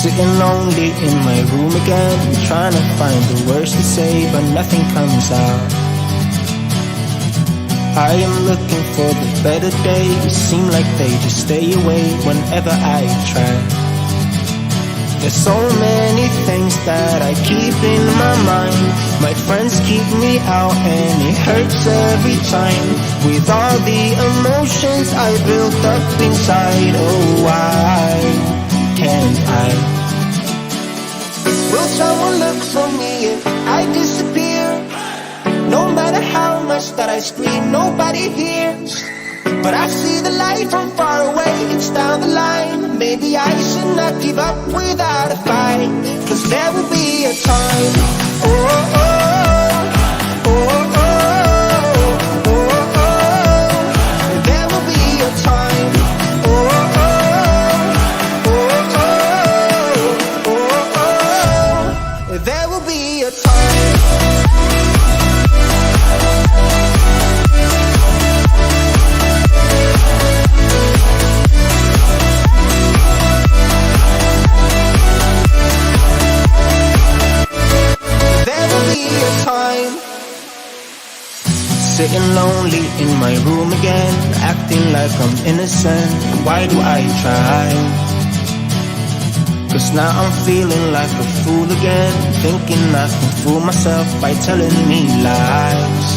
Sitting lonely in my room again, trying to find the words to say, but nothing comes out. I am looking for the better days, seem like they just stay away whenever I try. There's so many things that I keep in my mind. My friends keep me out and it hurts every time. With all the emotions I built up inside, oh why can't I? Will someone look for me if I disappear? No matter how much that I scream, nobody hears. But I see the light from far away, it's down the line. Maybe I should not give up without a fight, 'cause there will be a time. Oh, oh, oh, oh, oh, oh, oh. There will be a time. Oh, oh, oh, oh, oh, oh. There will be a time. Sitting lonely in my room again, acting like I'm innocent. Why do I try? 'Cause now I'm feeling like a fool again, thinking I can fool myself by telling me lies.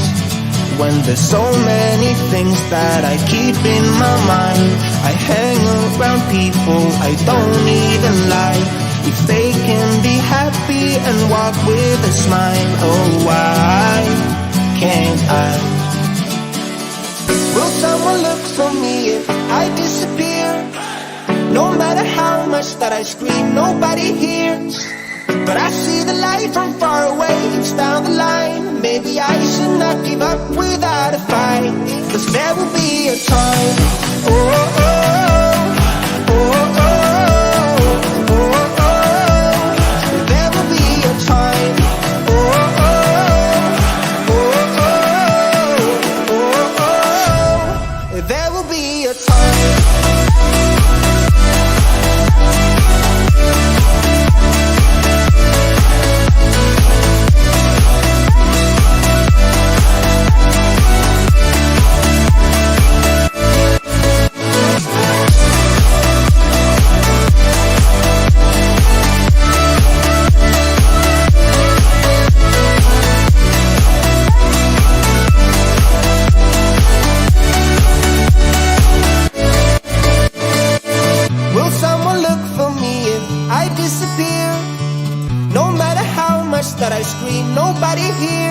When there's so many things that I keep in my mind, I hang around people I don't even like. If they can be happy and walk with a smile, oh why can't I? Will someone look for me if I disappear? No matter how much that I scream, nobody hears. But I see the light from far away, it's down the line. Maybe I should not give up without a fight, 'cause there will be a time. Oh, oh, oh, oh, oh, oh, oh. There will be a time. Oh, oh, oh, oh, oh, oh. There will be a time. Will someone look for me if I disappear? No matter how much that I scream, nobody hears.